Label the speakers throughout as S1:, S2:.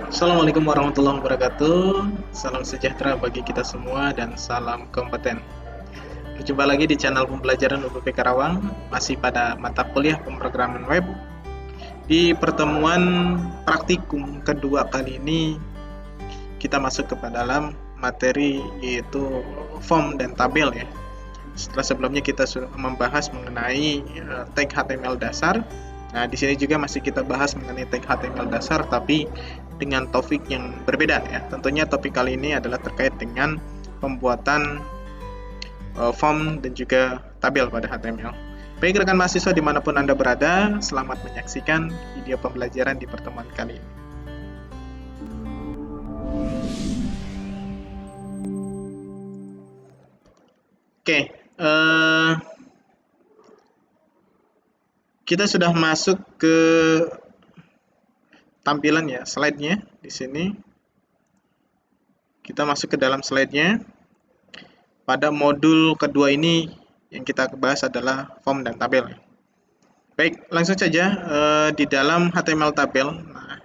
S1: Assalamualaikum warahmatullahi wabarakatuh. Salam sejahtera bagi kita semua dan salam kompeten. Berjumpa lagi di channel pembelajaran UPP Karawang, masih pada mata kuliah pemrograman web. Di pertemuan praktikum kedua kali ini, kita masuk ke dalam materi yaitu form dan tabel ya. Setelah sebelumnya kita sudah membahas mengenai tag HTML dasar. Nah, di sini juga masih kita bahas mengenai tag HTML dasar tapi dengan topik yang berbeda ya. Tentunya topik kali ini adalah terkait dengan pembuatan form dan juga tabel pada HTML. Baik rekan mahasiswa dimanapun Anda berada, selamat menyaksikan video pembelajaran di pertemuan kali ini. Oke, kita sudah masuk ke tampilan ya, slide-nya di sini. Kita masuk ke dalam slide-nya. Pada modul kedua ini yang kita bahas adalah form dan tabel. Baik, langsung saja di dalam HTML tabel. Nah,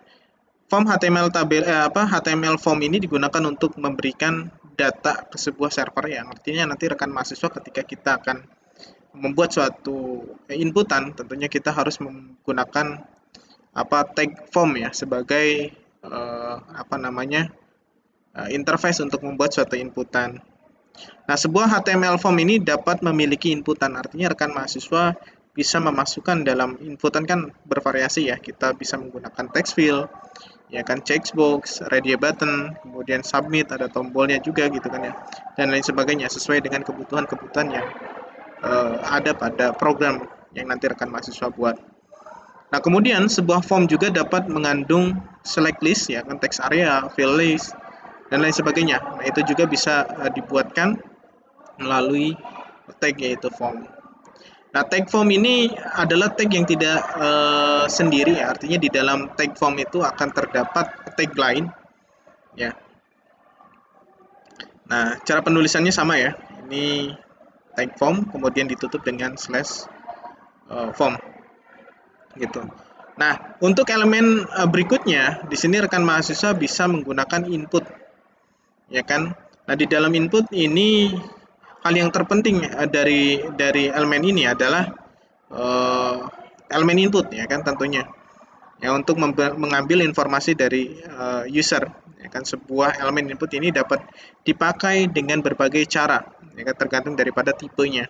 S1: form HTML tabel HTML form ini digunakan untuk memberikan data ke sebuah server yang artinya nanti rekan mahasiswa ketika kita akan membuat suatu inputan, tentunya kita harus menggunakan tag form ya sebagai interface untuk membuat suatu inputan. Nah, sebuah HTML form ini dapat memiliki inputan, artinya rekan mahasiswa bisa memasukkan dalam inputan kan bervariasi ya. Kita bisa menggunakan text field, ya kan, checkbox, radio button, kemudian submit, ada tombolnya juga gitu kan ya, dan lain sebagainya sesuai dengan kebutuhan-kebutuhan yang ada pada program yang nanti rekan mahasiswa buat. Nah, kemudian sebuah form juga dapat mengandung select list ya kan, text area, field list, dan lain sebagainya. Nah, itu juga bisa dibuatkan melalui tag yaitu form. Nah, tag form ini adalah tag yang tidak sendiri ya, artinya di dalam tag form itu akan terdapat tag lain ya. Nah, cara penulisannya sama ya. Ini tag form kemudian ditutup dengan slash form gitu. Nah, untuk elemen berikutnya di sini rekan mahasiswa bisa menggunakan input ya kan. Nah, di dalam input ini hal yang terpenting dari elemen ini adalah uh, elemen input ya kan, tentunya ya untuk mengambil informasi dari user ya kan. Sebuah elemen input ini dapat dipakai dengan berbagai cara ya kan, tergantung daripada tipenya.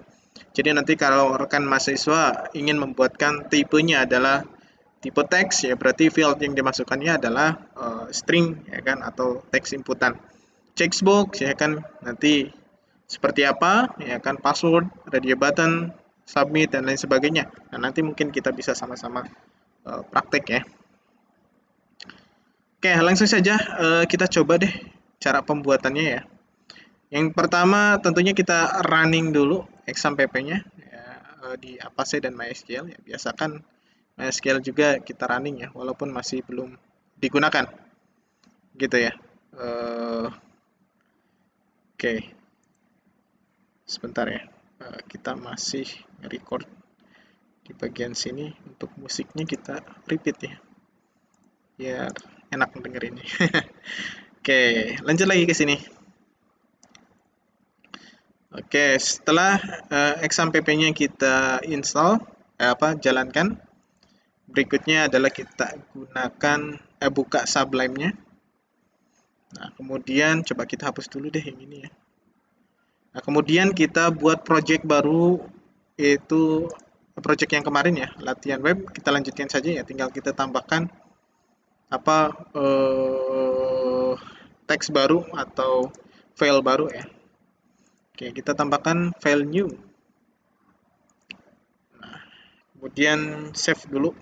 S1: Jadi nanti kalau rekan mahasiswa ingin membuatkan tipenya adalah tipe teks ya, berarti field yang dimasukkannya adalah string ya kan, atau teks inputan. Checkbox ya kan, nanti seperti apa ya kan, password, radio button, submit, dan lain sebagainya. Nah, nanti mungkin kita bisa sama-sama praktek ya. Oke, langsung saja kita coba deh cara pembuatannya ya. Yang pertama tentunya kita running dulu exam pp-nya ya, di Avast dan MySQL ya. Biasakan MySQL juga kita running ya, walaupun masih belum digunakan gitu ya. Oke, sebentar ya. Kita masih record di bagian sini. Untuk musiknya kita repeat ya, biar enak dengerinnya. Oke, lanjut lagi ke sini. Oke, setelah exam pp-nya kita install, jalankan. Berikutnya adalah kita gunakan buka Sublime-nya. Nah, kemudian coba kita hapus dulu deh yang ini ya. Nah, kemudian kita buat project baru, yaitu project yang kemarin ya, latihan web. Kita lanjutkan saja ya, tinggal kita tambahkan teks baru atau file baru ya. Oke, kita tambahkan file new. Nah, kemudian save dulu.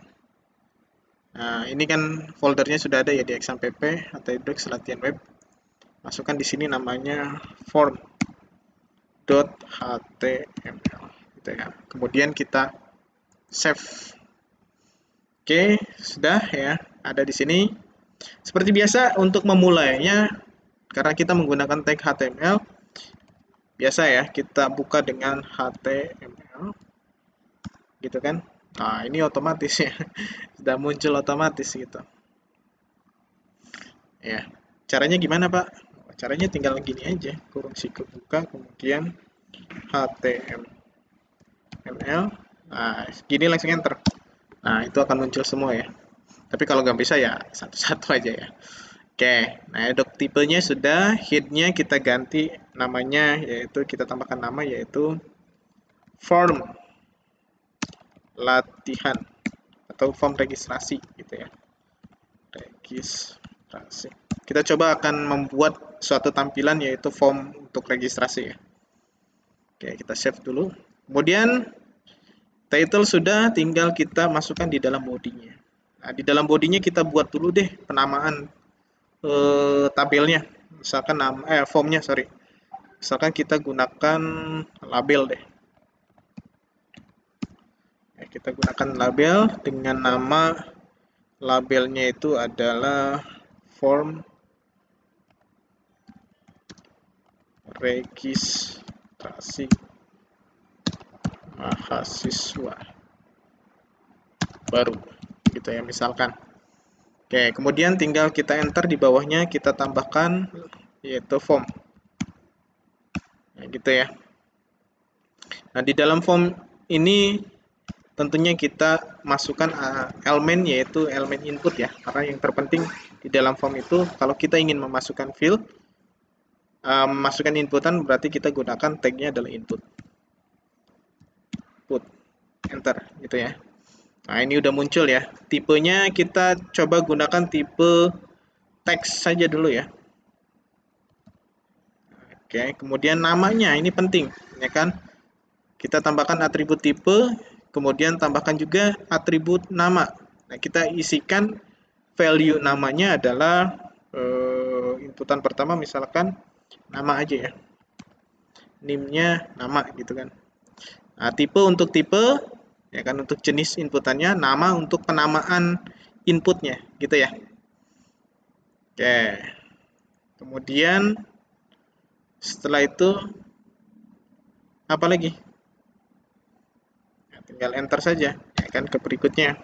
S1: Nah, ini kan foldernya sudah ada ya di exam pp atau latihan web. Masukkan di sini namanya form.html gitu ya. Kemudian kita save. Oke, sudah ya, ada di sini. Seperti biasa untuk memulainya, karena kita menggunakan tag HTML, biasa ya, kita buka dengan HTML gitu kan. Nah, ini otomatis ya. Sudah muncul otomatis gitu. Ya, caranya gimana, Pak? Caranya tinggal gini aja, kurung siku buka, kemudian HTML. Nah, gini langsung enter. Nah, itu akan muncul semua ya. Tapi kalau nggak bisa ya satu-satu aja ya. Oke, nah dok tipenya sudah, headnya kita ganti namanya, yaitu kita tambahkan nama yaitu form latihan atau form registrasi gitu ya. Registrasi. Kita coba akan membuat suatu tampilan yaitu form untuk registrasi ya. Oke, kita save dulu. Kemudian title sudah, tinggal kita masukkan di dalam bodinya. Nah, di dalam bodinya kita buat dulu deh penamaan tabelnya. Misalkan nama formnya sorry. Misalkan kita gunakan label deh. Ya, kita gunakan label dengan nama labelnya itu adalah form registrasi mahasiswa baru gitu ya misalkan. Oke, kemudian tinggal kita enter di bawahnya, kita tambahkan yaitu form. Nah, gitu ya. Nah, di dalam form ini tentunya kita masukkan elemen yaitu elemen input ya. Karena yang terpenting di dalam form itu kalau kita ingin memasukkan field, memasukkan inputan berarti kita gunakan tagnya adalah input. Put, enter gitu ya. Nah, ini udah muncul ya. Tipenya kita coba gunakan tipe teks saja dulu ya. Oke, kemudian namanya ini penting, ya kan? Kita tambahkan atribut tipe, kemudian tambahkan juga atribut nama. Nah, kita isikan value namanya adalah inputan pertama misalkan nama aja ya. Name-nya nama gitu kan. Nah, tipe untuk tipe, ya kan untuk jenis inputannya, nama untuk penamaan inputnya, gitu ya. Oke. Kemudian setelah itu apa lagi? Ya, tinggal enter saja, ya kan ke berikutnya.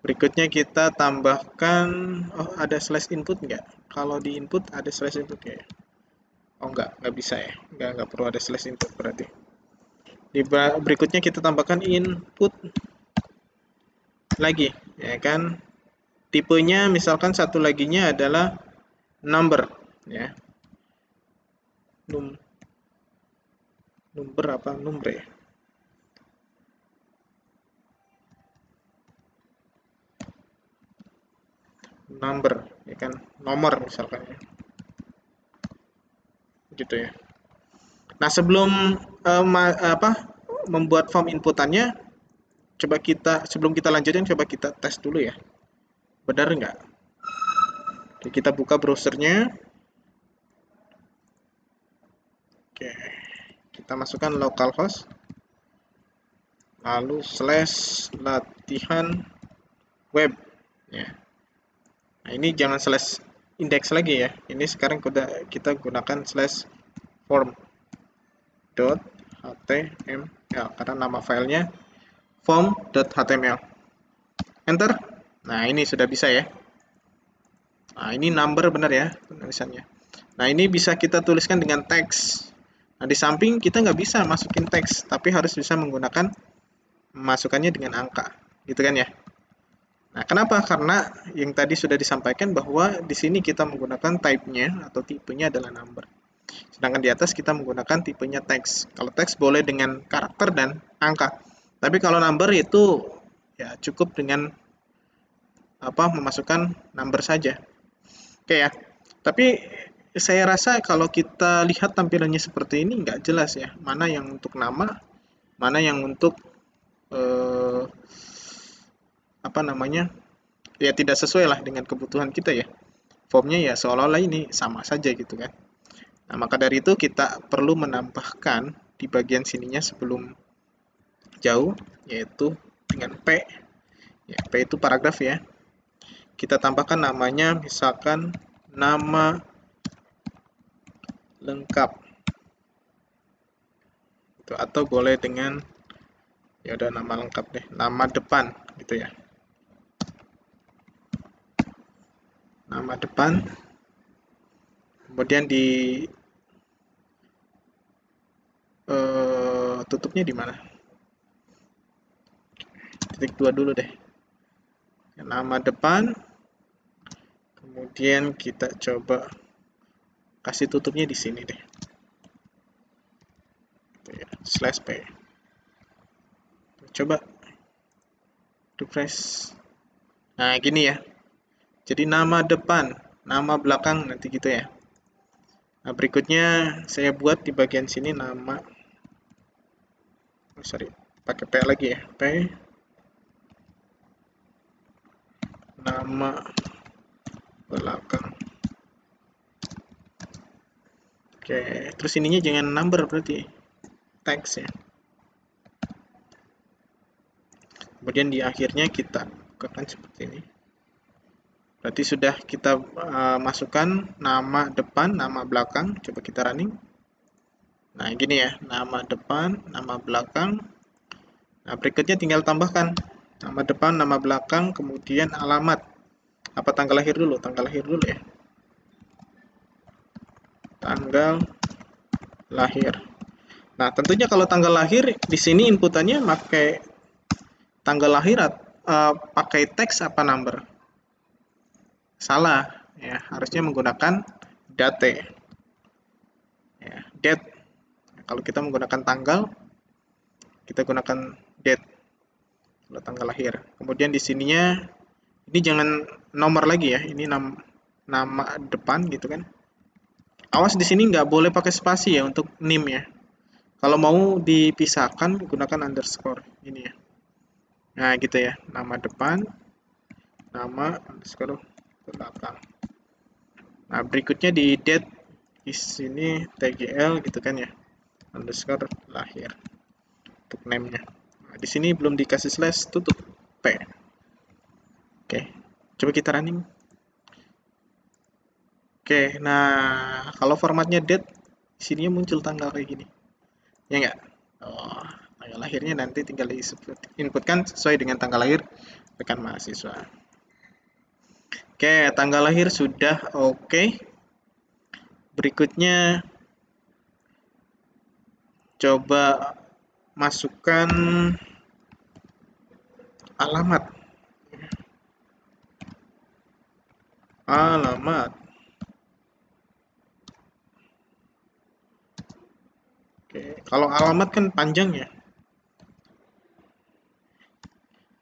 S1: Berikutnya kita tambahkan, oh ada slash input nggak? Kalau di input ada slash input ya? Oh nggak bisa ya, nggak perlu ada slash input berarti. Di berikutnya kita tambahkan input lagi, ya kan? Tipenya misalkan satu laginya adalah number, ya. Number apa number ya? Number, ya kan? Nomor misalkan ya. Gitu ya. Nah, sebelum membuat form inputannya, coba sebelum kita lanjutin coba kita tes dulu ya. Benar nggak? Oke, kita buka browsernya. Oke, kita masukkan localhost, lalu /latihan web. Ya. Nah, ini jangan /index lagi ya. Ini sekarang kita gunakan /form.html karena nama filenya form.html. Enter. Nah, ini sudah bisa ya. Nah, ini number benar ya penulisannya. Nah, ini bisa kita tuliskan dengan teks. Nah, di samping kita nggak bisa masukin teks, tapi harus bisa menggunakan masukannya dengan angka. Gitu kan ya? Nah, kenapa? Karena yang tadi sudah disampaikan bahwa di sini kita menggunakan type-nya atau tipenya adalah number. Sedangkan di atas kita menggunakan tipenya teks. Kalau teks boleh dengan karakter dan angka. Tapi kalau number itu ya cukup dengan memasukkan number saja. Oke ya. Tapi saya rasa kalau kita lihat tampilannya seperti ini nggak jelas ya. Mana yang untuk nama, mana yang untuk eh, apa namanya? Ya tidak sesuai lah dengan kebutuhan kita ya. Formnya ya seolah-olah ini sama saja gitu kan. Nah, maka dari itu kita perlu menambahkan di bagian sininya sebelum jauh, yaitu dengan P. Ya, P itu paragraf ya. Kita tambahkan namanya, misalkan nama lengkap. Atau boleh dengan, ya udah nama lengkap deh, nama depan gitu ya. nama depan, kemudian di tutupnya di mana? Titik 2 dulu deh. Nama depan, kemudian kita coba kasih tutupnya di sini deh. Slash p. Coba refresh. Nah, gini ya. Jadi nama depan, nama belakang nanti gitu ya. Nah, berikutnya saya buat di bagian sini nama, pakai P lagi ya. P, nama belakang. Oke, terus ininya jangan number berarti teks ya. Kemudian di akhirnya kita bukakan seperti ini. Berarti sudah kita masukkan nama depan, nama belakang. Coba kita running. Nah, gini ya, nama depan, nama belakang. Nah, berikutnya tinggal tambahkan nama depan, nama belakang, kemudian alamat. Apa tanggal lahir dulu? Tanggal lahir dulu ya. Tanggal lahir. Nah, tentunya kalau tanggal lahir di sini inputannya pakai tanggal lahir pakai teks apa number? Salah, ya, harusnya menggunakan date. Ya, date. Kalau kita menggunakan tanggal, kita gunakan date. Kalau tanggal lahir. Kemudian di sininya ini jangan nomor lagi ya, ini nama depan gitu kan. Awas di sini nggak boleh pakai spasi ya untuk name ya. Kalau mau dipisahkan gunakan underscore ini ya. Nah gitu ya, nama depan, nama underscore belakang. Nah berikutnya di date di sini tgl gitu kan ya, underscore lahir untuk name-nya. Nah, di sini belum dikasih slash, tutup p. Oke, coba kita running. Oke, nah kalau formatnya date, sininya muncul tanggal kayak gini, ya nggak? Oh, tanggal lahirnya nanti tinggal inputkan sesuai dengan tanggal lahir rekan mahasiswa. Oke, tanggal lahir sudah oke. Berikutnya coba masukkan alamat. Alamat. Oke, kalau alamat kan panjang ya.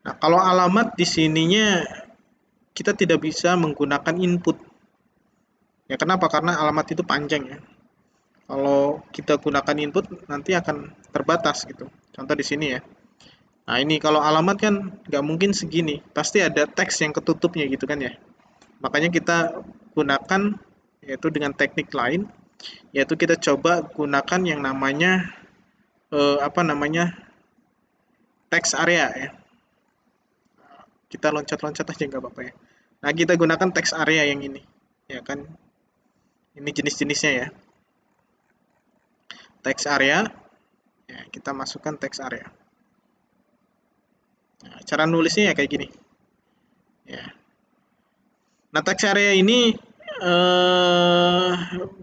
S1: Nah, kalau alamat di sininya kita tidak bisa menggunakan input. Ya kenapa? Karena alamat itu panjang ya. Kalau kita gunakan input nanti akan terbatas gitu. Contoh di sini ya. Nah ini kalau alamat kan nggak mungkin segini. Pasti ada teks yang ketutupnya gitu kan ya. Makanya kita gunakan yaitu dengan teknik lain. Yaitu kita coba gunakan yang namanya apa namanya teks area ya. Kita loncat-loncat aja nggak apa-apa ya. Nah kita gunakan teks area yang ini. Ya kan. Ini jenis-jenisnya ya. Teks area. Ya, kita masukkan teks area. Nah, cara nulisnya ya kayak gini. Ya. Nah, teks area ini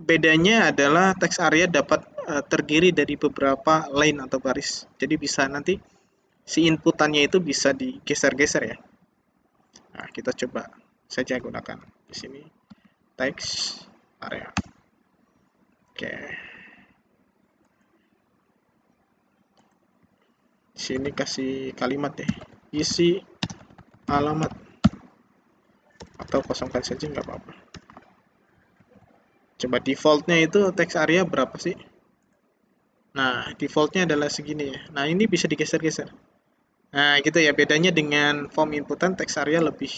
S1: bedanya adalah teks area dapat terdiri dari beberapa line atau baris. Jadi bisa nanti si inputannya itu bisa digeser-geser ya. Nah, kita coba saja gunakan di sini teks area. Oke. Di sini kasih kalimat deh. Isi alamat atau kosongkan saja nggak apa-apa. Coba defaultnya itu teks area berapa sih? Nah, defaultnya adalah segini ya. Nah, ini bisa digeser-geser. Nah, gitu ya. Bedanya dengan form inputan, teks area lebih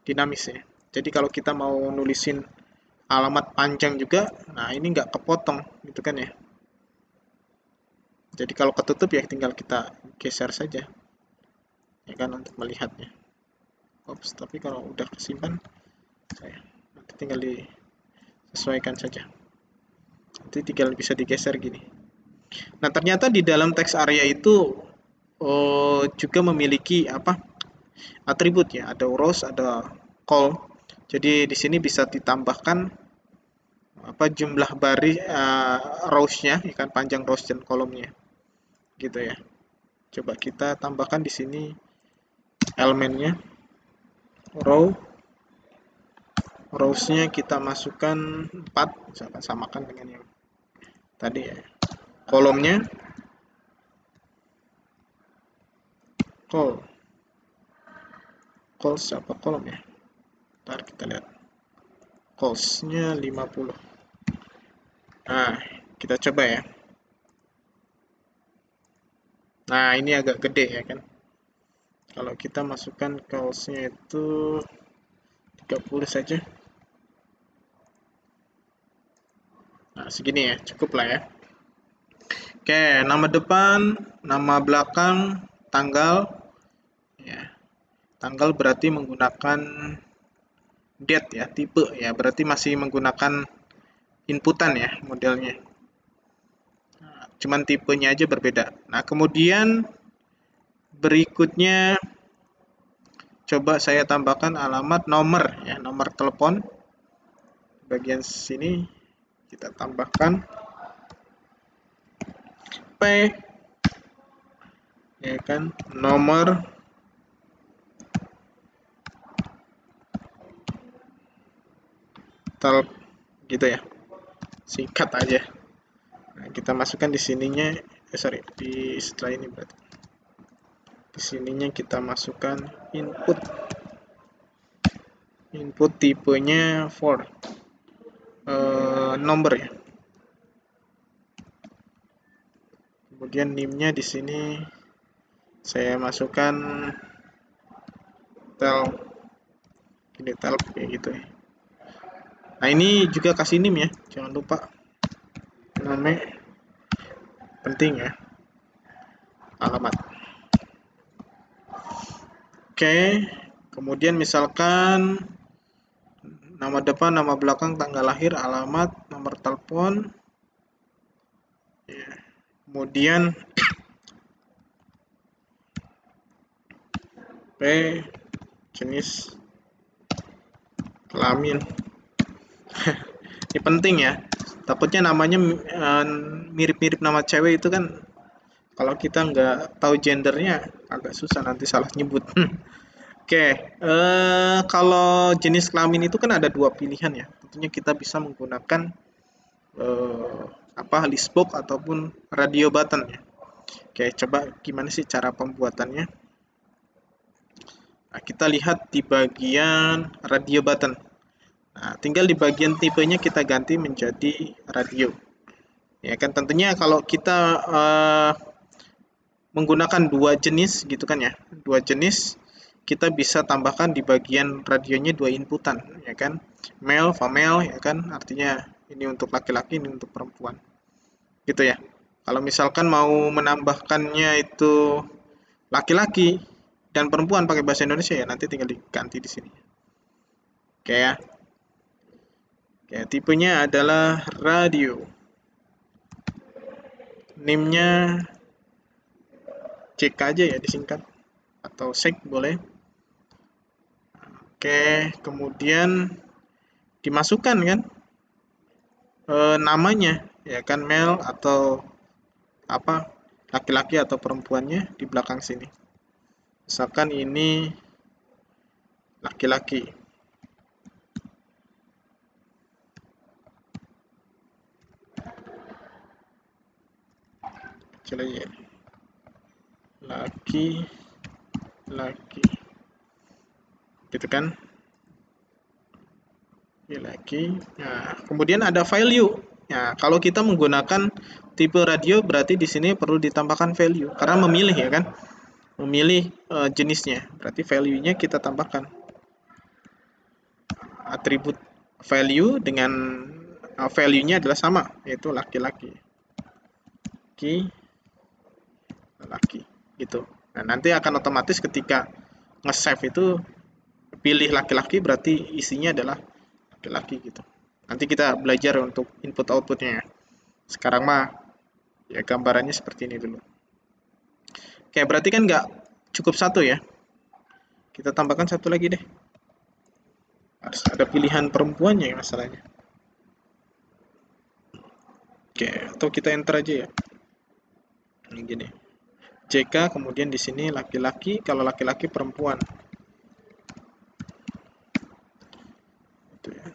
S1: dinamis ya. Jadi kalau kita mau nulisin alamat panjang juga, nah ini nggak kepotong gitu kan ya. Jadi kalau ketutup ya tinggal kita geser saja. Ya kan untuk melihatnya. Ops, tapi kalau udah kesimpan, nanti tinggal disesuaikan saja. Nanti tinggal bisa digeser gini. Nah, ternyata di dalam teks area itu juga memiliki apa? Atribut ya, ada rows, ada call. Jadi di sini bisa ditambahkan apa jumlah rows-nya, ya kan, panjang rows dan kolomnya, gitu ya. Coba kita tambahkan di sini elemennya, rows-nya kita masukkan 4, misalkan samakan dengan yang tadi ya. Kolomnya, siapa kolom ya? Ntar kita lihat. Calls-nya 50. Nah, kita coba ya. Nah, ini agak gede ya kan. Kalau kita masukkan calls-nya itu 30 saja. Nah, segini ya, cukup lah ya. Oke, nama depan, nama belakang, tanggal. Ya, tanggal berarti menggunakan date ya, tipe ya, berarti masih menggunakan inputan ya modelnya. Nah, cuman tipenya aja berbeda. Nah, kemudian berikutnya coba saya tambahkan alamat nomor ya, nomor telepon. Bagian sini kita tambahkan P ya kan, nomor gitu ya. Singkat aja. Nah, kita masukkan di sininya setelah ini berarti. Di sininya kita masukkan input tipenya number ya. Kemudian NIM-nya di sini saya masukkan tel kayak gitu ya. Nah, ini juga kasih NIM ya, jangan lupa. Namanya penting ya, alamat. Oke, kemudian misalkan nama depan, nama belakang, tanggal lahir, alamat, nomor telepon. Ya. Kemudian P, jenis kelamin. Ini penting ya. Takutnya namanya mirip-mirip nama cewek itu kan, kalau kita nggak tahu gendernya agak susah nanti salah nyebut. Oke, kalau jenis kelamin itu kan ada dua pilihan ya. Tentunya kita bisa menggunakan list box ataupun radio button ya. Oke, coba gimana sih cara pembuatannya? Nah, kita lihat di bagian radio button. Nah, tinggal di bagian tipenya kita ganti menjadi radio. Ya kan, tentunya kalau kita menggunakan dua jenis gitu kan ya, dua jenis kita bisa tambahkan di bagian radionya dua inputan ya kan, male, female ya kan, artinya ini untuk laki-laki, ini untuk perempuan gitu ya. Kalau misalkan mau menambahkannya itu laki-laki dan perempuan pakai bahasa Indonesia ya nanti tinggal diganti di sini. Oke ya. Oke, tipenya adalah radio. NIM-nya cek aja ya disingkat atau sek boleh. Oke, kemudian dimasukkan kan namanya ya kan, male atau apa, laki-laki atau perempuannya di belakang sini. Misalkan ini laki-laki. Kecil aja. Laki-laki. Gitu kan? Laki. Nah, kemudian ada value. Nah, kalau kita menggunakan tipe radio berarti di sini perlu ditambahkan value karena memilih ya kan? Memilih jenisnya. Berarti value-nya kita tambahkan. Atribut value dengan value-nya adalah sama, yaitu laki-laki. Laki gitu. Nah, nanti akan otomatis ketika nge-save itu pilih laki-laki berarti isinya adalah laki-laki gitu. Nanti kita belajar untuk input outputnya. Sekarang mah ya gambarannya seperti ini dulu. Oke, berarti kan nggak cukup satu ya. Kita tambahkan satu lagi deh. Harus ada pilihan perempuannya ya masalahnya. Oke, atau kita enter aja ya. Ini gini. JK kemudian di sini laki-laki, kalau laki-laki perempuan. Itu ya.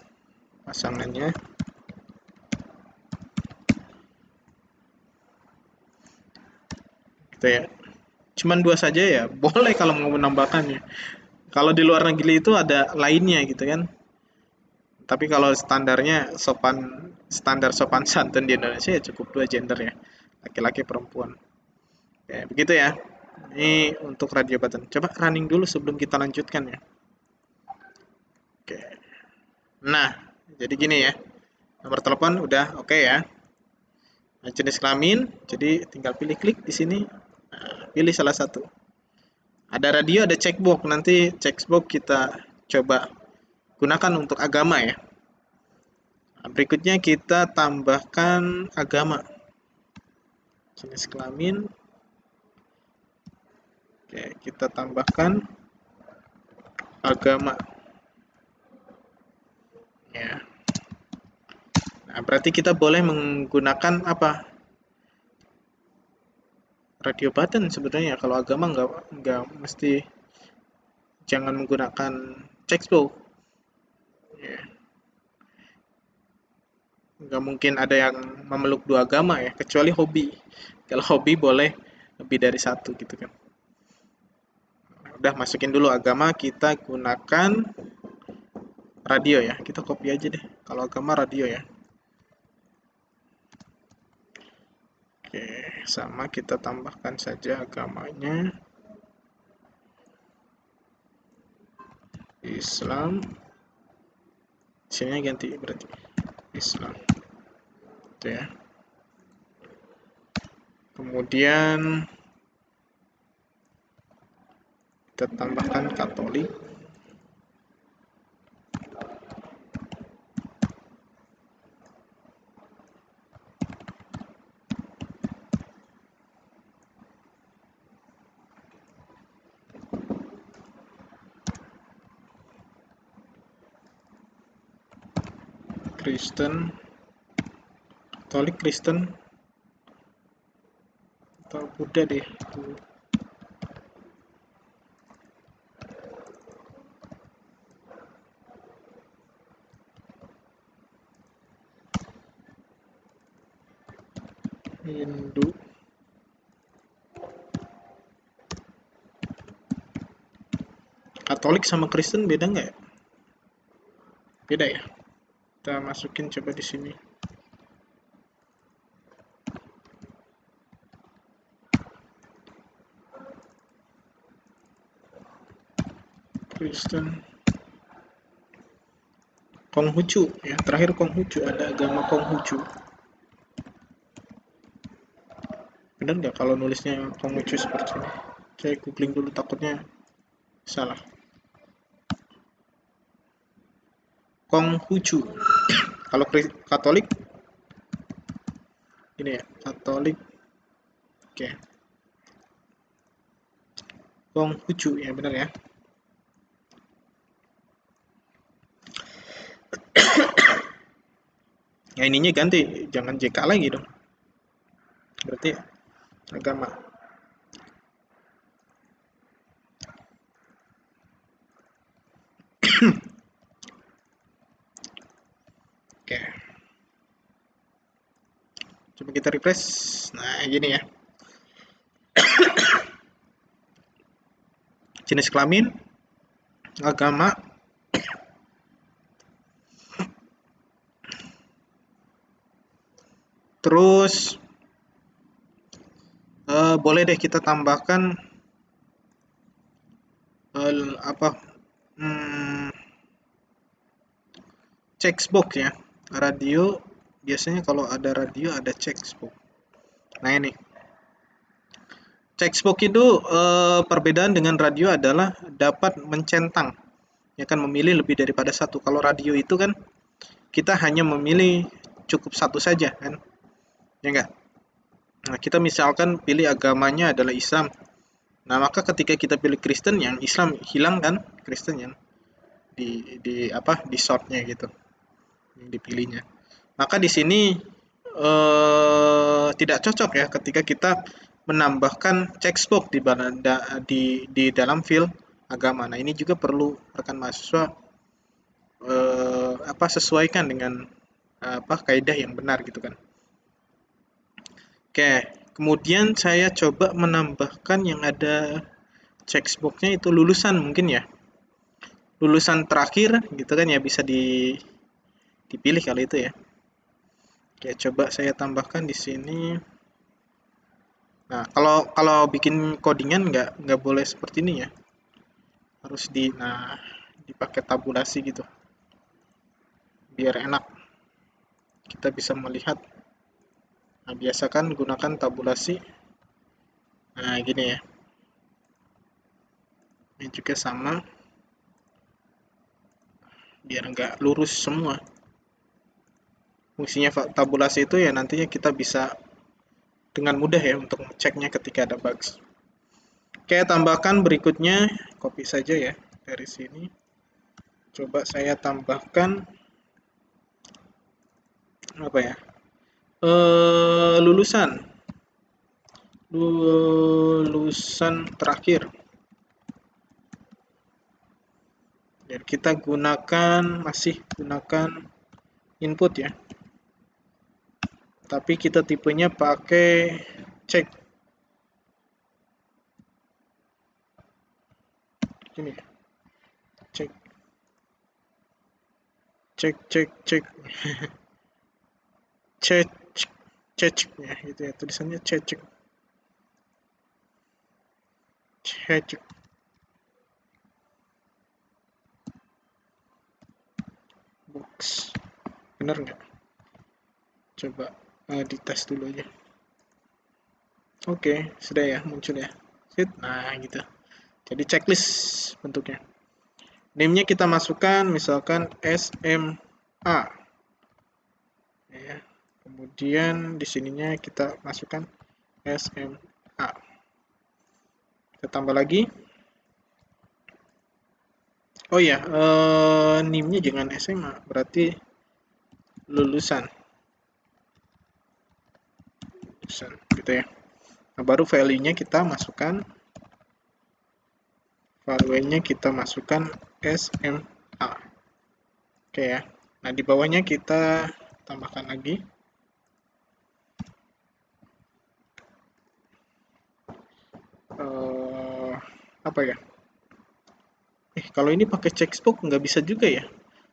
S1: Pasangannya. Gitu ya. Cuman dua saja ya. Boleh kalau mau menambahkannya. Kalau di luar negeri itu ada lainnya gitu kan. Tapi kalau standar sopan santun di Indonesia ya cukup dua gender ya. Laki-laki perempuan. Oke, begitu ya. Ini untuk radio button. Coba running dulu sebelum kita lanjutkan ya. Oke. Nah, jadi gini ya. Nomor telepon udah oke ya. Nah, jenis kelamin, jadi tinggal pilih klik di sini. Nah, pilih salah satu. Ada radio, ada checkbox. Nanti checkbox kita coba gunakan untuk agama ya. Nah, berikutnya kita tambahkan agama. Jenis kelamin. Oke, kita tambahkan agama. Ya. Nah, berarti kita boleh menggunakan apa? Radio button sebenarnya. Kalau agama nggak mesti, jangan menggunakan checkbox. Ya. Nggak mungkin ada yang memeluk dua agama ya, kecuali hobi. Kalau hobi boleh lebih dari satu gitu kan. Udah masukin dulu agama, kita gunakan radio ya. Kita copy aja deh. Kalau agama radio ya. Oke, sama kita tambahkan saja agamanya. Islam. Sini ganti berarti Islam. Itu ya. Kemudian kita tambahkan Katolik. Kristen, Katolik, Kristen, atau Buddha deh. Hindu. Katolik sama Kristen beda nggak ya? Beda ya. Kita masukin coba di sini. Kristen. Konghucu ya, terakhir Konghucu, ada agama Konghucu. Benar nggak kalau nulisnya Konghucu seperti ini? Saya googling dulu takutnya salah. Konghucu. Kalau Katolik ini ya, Katolik. Oke. Konghucu ya, benar ya. Ya ininya ganti, jangan JK lagi dong. Berarti agama. Oke. Coba kita refresh. Nah, gini ya. Jenis kelamin, agama, terus boleh deh kita tambahkan apa checkbox ya. Radio biasanya kalau ada radio ada checkbox. Nah ini checkbox itu perbedaan dengan radio adalah dapat mencentang, ya kan, memilih lebih daripada satu. Kalau radio itu kan kita hanya memilih cukup satu saja kan, ya enggak. Nah, kita misalkan pilih agamanya adalah Islam. Nah, maka ketika kita pilih Kristen, yang Islam hilang kan, Kristen ya. di shortnya gitu, yang dipilihnya. Maka di sini tidak cocok ya ketika kita menambahkan checkbox di dalam field agama. Nah, ini juga perlu rekan mahasiswa sesuaikan dengan kaidah yang benar gitu kan. Oke, kemudian saya coba menambahkan yang ada checkbox-nya itu lulusan mungkin ya. Lulusan terakhir gitu kan ya, bisa dipilih kali itu ya. Oke, coba saya tambahkan di sini. Nah, kalau bikin codingan nggak boleh seperti ini ya. Harus dipakai tabulasi gitu. Biar enak kita bisa melihat. Nah, biasakan gunakan tabulasi. Nah, gini ya. Ini juga sama. Biar nggak lurus semua. Fungsinya tabulasi itu ya nantinya kita bisa dengan mudah ya untuk ngeceknya ketika ada bugs. Oke, tambahkan berikutnya, copy saja ya dari sini. Coba saya tambahkan apa ya? Lulusan terakhir. Dan kita masih gunakan input ya. Tapi kita tipenya pakai cek. Gini ya. Cek. Cek. Cek ya gitu ya, tulisannya cek box, bener nggak? Coba dites dulu aja. Oke, sudah ya, muncul ya. Nah gitu, jadi checklist bentuknya. Name-nya kita masukkan misalkan SMA ya. Kemudian di sininya kita masukkan SMA. Kita tambah lagi. Oh ya, NIM-nya jangan SMA, berarti lulusan gitu ya. Nah, baru value-nya kita masukkan SMA. Oke ya. Nah, di bawahnya kita tambahkan lagi apa ya? Kalau ini pakai checkbox nggak bisa juga ya?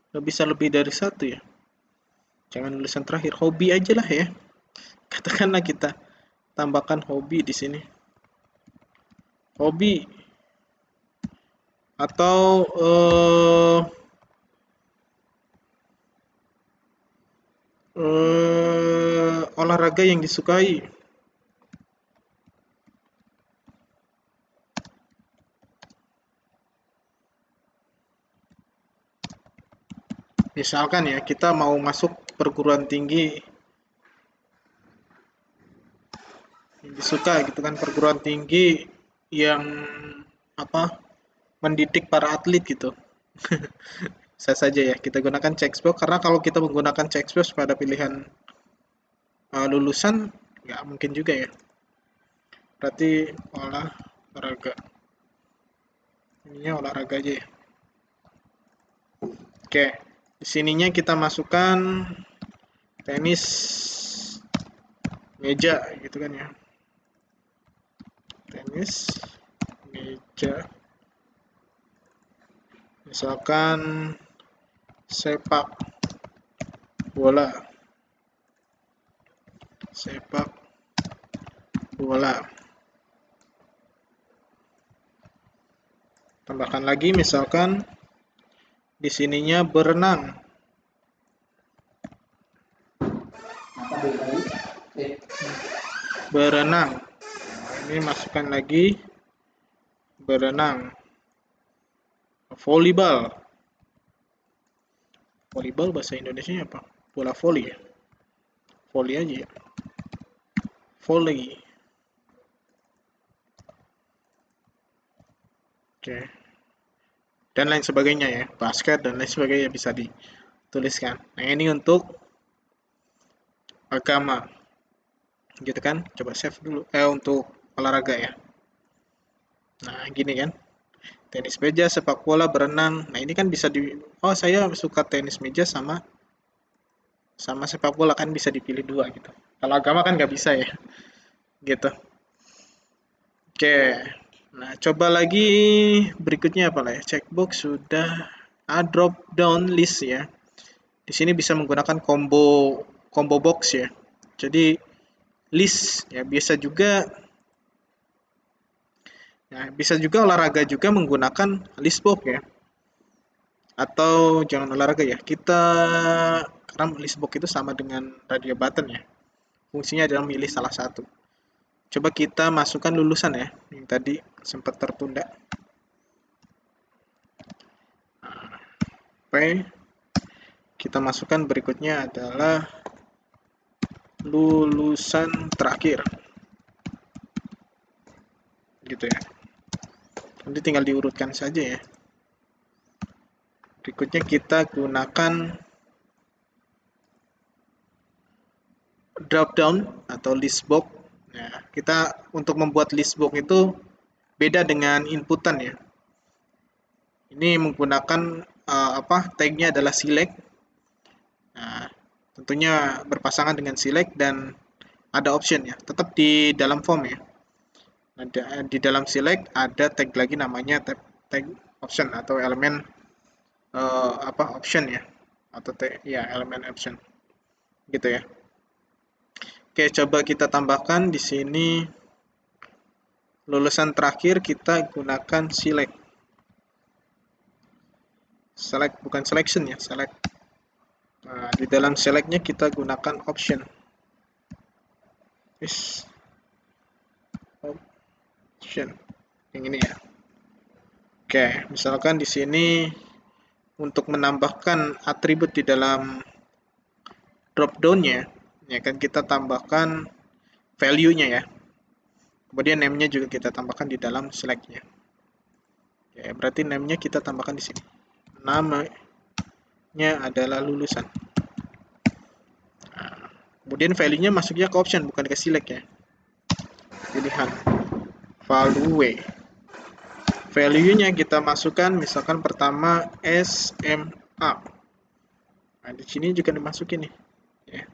S1: Nggak bisa lebih dari satu ya? Jangan lulusan terakhir, hobi aja lah ya. Katakanlah kita tambahkan hobi di sini. Hobi atau olahraga yang disukai. Misalkan ya, kita mau masuk perguruan tinggi yang disuka gitu kan, perguruan tinggi yang mendidik para atlet gitu. Bisa saja ya kita gunakan checkbox, karena kalau kita menggunakan checkbox pada pilihan lulusan nggak mungkin juga ya. Berarti olahraga. Ininya olahraga aja ya. Oke, di sininya kita masukkan tenis meja gitu kan ya. Tenis meja. Misalkan sepak bola. Sepak bola. Tambahkan lagi misalkan di sininya berenang. Berenang. Nah, ini masukkan lagi berenang. Volleyball. Volleyball bahasa Indonesia apa? Bola voli ya? Voli aja ya. Volley. Oke. dan lain sebagainya ya, basket dan lain sebagainya bisa dituliskan. Nah, ini untuk agama, gitu kan? Coba save dulu. Untuk olahraga ya. Nah, gini kan. Tenis meja, sepak bola, berenang. Nah, ini kan bisa oh, saya suka tenis meja sama sama sepak bola, kan bisa dipilih dua gitu. Kalau agama kan nggak bisa ya, gitu. Oke. Nah, coba lagi berikutnya apa lah ya? Checkbox sudah. Drop down list ya. Di sini bisa menggunakan combo combo box ya. Jadi list ya, bisa juga olahraga juga menggunakan list box ya. Atau jangan olahraga ya. Karena list box itu sama dengan radio button ya. Fungsinya adalah memilih salah satu. Coba kita masukkan lulusan ya, yang tadi sempat tertunda. Oke, kita masukkan berikutnya adalah lulusan terakhir. Gitu ya. Nanti tinggal diurutkan saja ya. Berikutnya kita gunakan drop down atau list box. Nah, kita untuk membuat list box itu beda dengan inputan ya. Ini menggunakan tagnya adalah select. Nah, tentunya berpasangan dengan select dan ada option ya. Tetap di dalam form ya. Di dalam select ada tag lagi namanya tag option atau elemen option ya, atau ya elemen option gitu ya. Oke, coba kita tambahkan di sini lulusan terakhir, kita gunakan select. Select bukan selection ya, select. Nah, di dalam selectnya kita gunakan option. Option yang ini ya. Oke, misalkan di sini untuk menambahkan atribut di dalam drop down-nya, ya kan kita tambahkan value-nya ya. Kemudian name-nya juga kita tambahkan di dalam select-nya. Ya, berarti name-nya kita tambahkan di sini. Namanya adalah lulusan. Nah, kemudian value-nya masuknya ke option, bukan ke select ya. Pilihan. Value. Value-nya kita masukkan, misalkan pertama SMA. Nah, di sini juga dimasukin nih. Ya.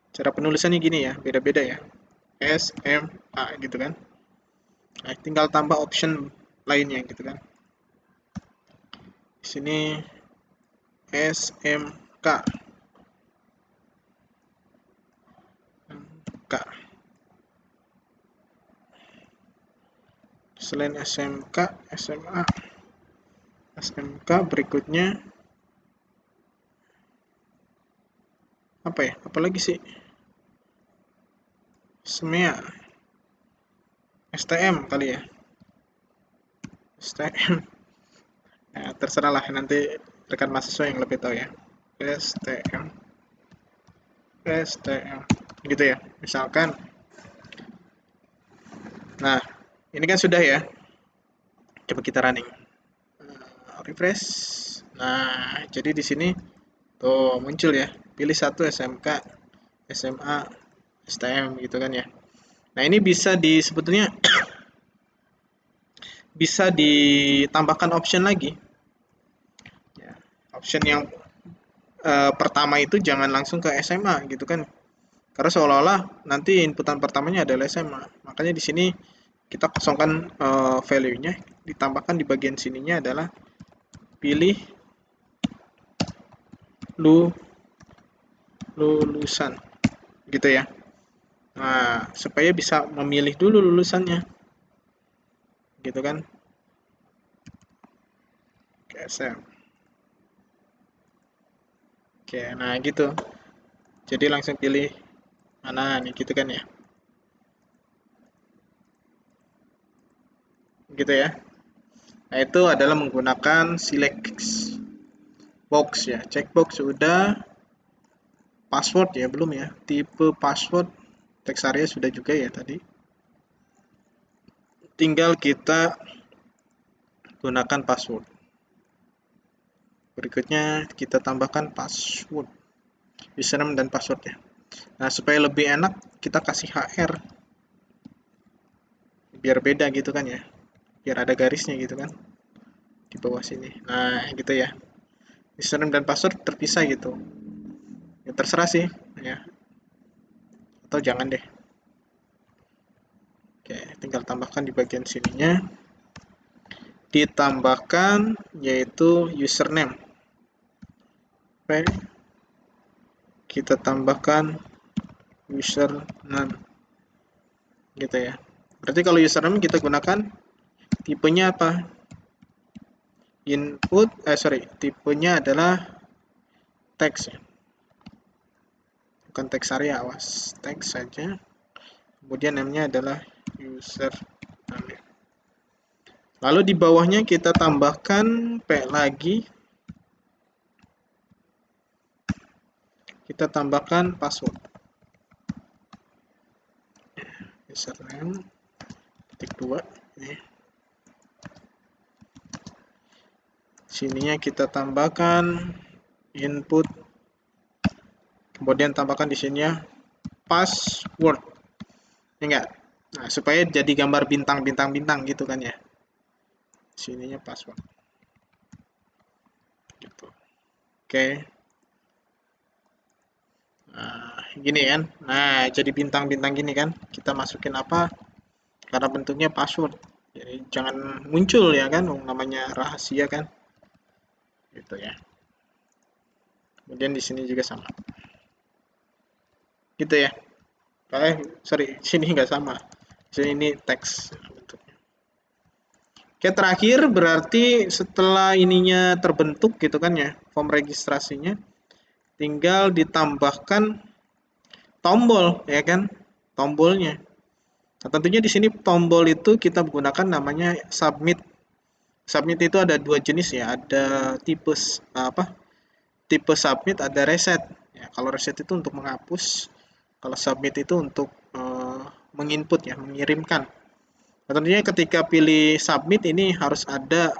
S1: Cara penulisannya gini ya, beda-beda ya. SMA gitu kan. Nah, tinggal tambah option lainnya gitu kan. Di sini SMK. K. Selain SMK, SMA, SMK berikutnya apa ya? Apalagi sih? SMEA, STM kali ya. STM. Nah, terserah lah nanti rekan mahasiswa yang lebih tahu ya. STM, STM, gitu ya. Misalkan, nah ini kan sudah ya. Coba kita running, refresh. Nah, jadi di sini tuh muncul ya. Pilih satu SMK, SMA, STM gitu kan ya. Nah, ini bisa sebetulnya bisa ditambahkan option lagi. Ya, option yang pertama itu jangan langsung ke SMA gitu kan. Karena seolah-olah nanti inputan pertamanya adalah SMA. Makanya di sini kita kosongkan value-nya, ditambahkan di bagian sininya adalah pilih lulusan gitu ya. Nah, supaya bisa memilih dulu lulusannya. Gitu kan. Oke, Oke, nah gitu. Jadi langsung pilih mana nih gitu kan ya. Gitu ya. Nah, itu adalah menggunakan select box ya. Checkbox sudah, password ya belum ya. Tipe password teks area sudah juga ya tadi. Tinggal kita gunakan password. Berikutnya kita tambahkan password, username dan password ya. Nah, supaya lebih enak kita kasih HR biar beda gitu kan ya. Biar ada garisnya gitu kan di bawah sini. Nah, gitu ya. Username dan password terpisah gitu. Ya terserah sih ya. Atau jangan deh. Oke, tinggal tambahkan di bagian sininya. Ditambahkan yaitu username. Oke, kita tambahkan username gitu ya. Berarti kalau username kita gunakan tipenya apa? Tipenya adalah teks ya. Bukan teks area, awas. Teks saja. Kemudian namanya adalah username. Lalu di bawahnya kita tambahkan P lagi. Kita tambahkan password. Username ketik 2 ini. Sininya kita tambahkan input, kemudian tambahkan di sininya password, enggak. Nah, supaya jadi gambar bintang-bintang-bintang gitu kan ya. Sininya password. Gitu. Oke. Nah, gini kan. Nah, jadi bintang-bintang gini kan. Kita masukin apa? Karena bentuknya password. Jadi jangan muncul ya kan, namanya rahasia kan. Gitu ya. Kemudian di sini juga sama. Gitu ya. Sorry, sini nggak sama. Sini ini teks bentuknya. Oke, terakhir berarti setelah ininya terbentuk gitu kan ya, form registrasinya, tinggal ditambahkan tombol ya kan, tombolnya. Nah, tentunya di sini tombol itu kita gunakan namanya submit. Submit itu ada dua jenis ya, ada tipe submit, ada reset. Ya, kalau reset itu untuk menghapus, kalau submit itu untuk menginput ya, mengirimkan. Nah, tentunya ketika pilih submit ini harus ada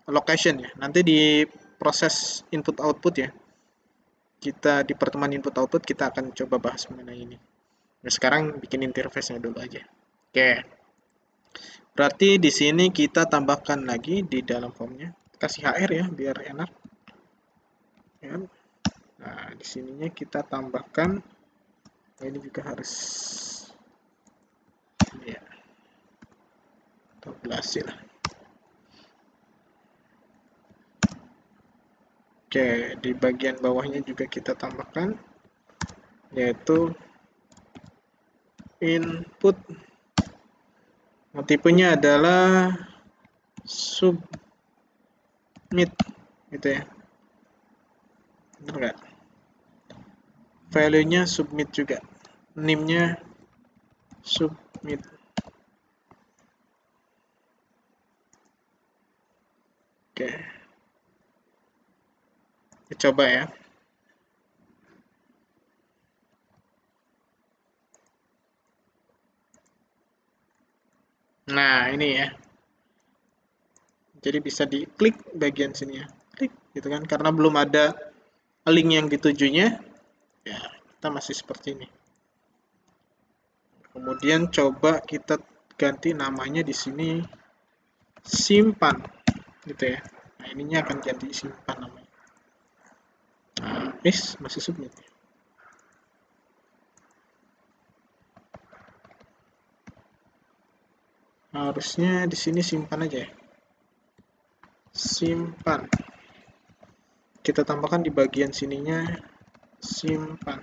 S1: location ya. Nanti di proses input output ya. Kita di pertemuan input output kita akan coba bahas mengenai ini. Nah, sekarang bikin interface-nya dulu aja. Oke. Berarti di sini kita tambahkan lagi di dalam formnya. Kasih HR ya biar enak. Ya. Nah, di sininya kita tambahkan. Nah, ini juga harus ya. Tabulasi lah. Oke, di bagian bawahnya juga kita tambahkan yaitu input. Nah, tipenya adalah submit gitu ya. Benar nggak? Value-nya submit juga. Name-nya submit. Oke. Kita coba ya. Nah, ini ya. Jadi bisa diklik bagian sini ya. Klik gitu kan. Karena belum ada link yang ditujunya, ya kita masih seperti ini. Kemudian coba kita ganti namanya di sini simpan gitu ya. Nah, ininya akan jadi simpan namanya. Nah, masih submit. Harusnya di sini simpan aja ya. Simpan. Kita tambahkan di bagian sininya simpan.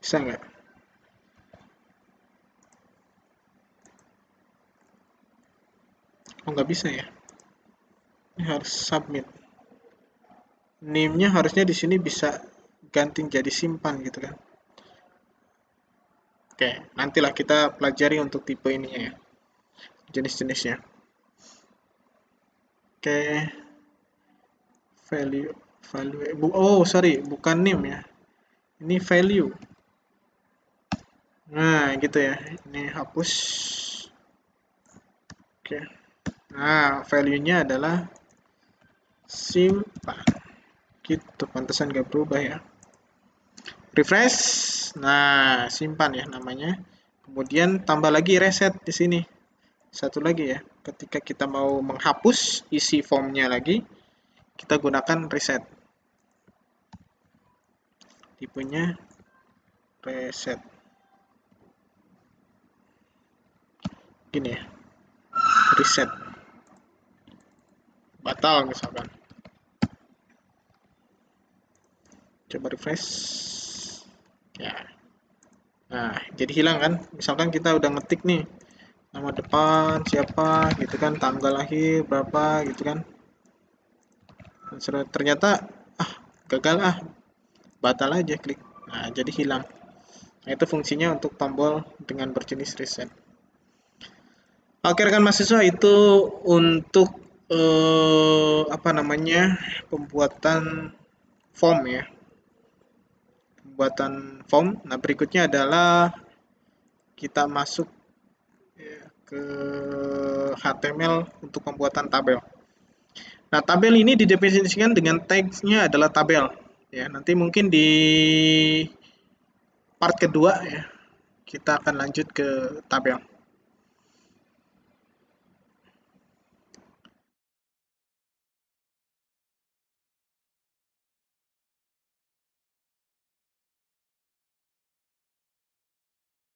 S1: Bisa nggak? Oh, nggak bisa ya. Ini harus submit. Name-nya harusnya di sini bisa ganti jadi simpan gitu kan. Oke, nantilah kita pelajari untuk tipe ininya ya. Jenis-jenisnya. Oke, value oh sorry, bukan name ya. Ini value. Nah, gitu ya. Ini hapus. Oke. Nah, value-nya adalah simpan. Gitu, pantesan gak berubah ya. Refresh. Nah, simpan ya namanya. Kemudian tambah lagi reset di sini. Satu lagi ya. Ketika kita mau menghapus isi formnya lagi, kita gunakan reset. Tipenya reset. Gini ya. Reset. Batal misalkan. Coba refresh. Ya. Nah, jadi hilang kan? Misalkan kita udah ngetik nih nama depan siapa gitu kan, tanggal lahir berapa gitu kan. Ternyata gagal batal aja klik. Nah, jadi hilang. Nah, itu fungsinya untuk tombol dengan berjenis reset. Oke rekan mahasiswa, itu untuk apa namanya, pembuatan form ya. Pembuatan form. Nah, berikutnya adalah kita masuk ya, ke HTML untuk pembuatan tabel. Nah, tabel ini didefinisikan dengan tagsnya adalah tabel. Ya, nanti mungkin di part kedua ya, kita akan lanjut ke tabel.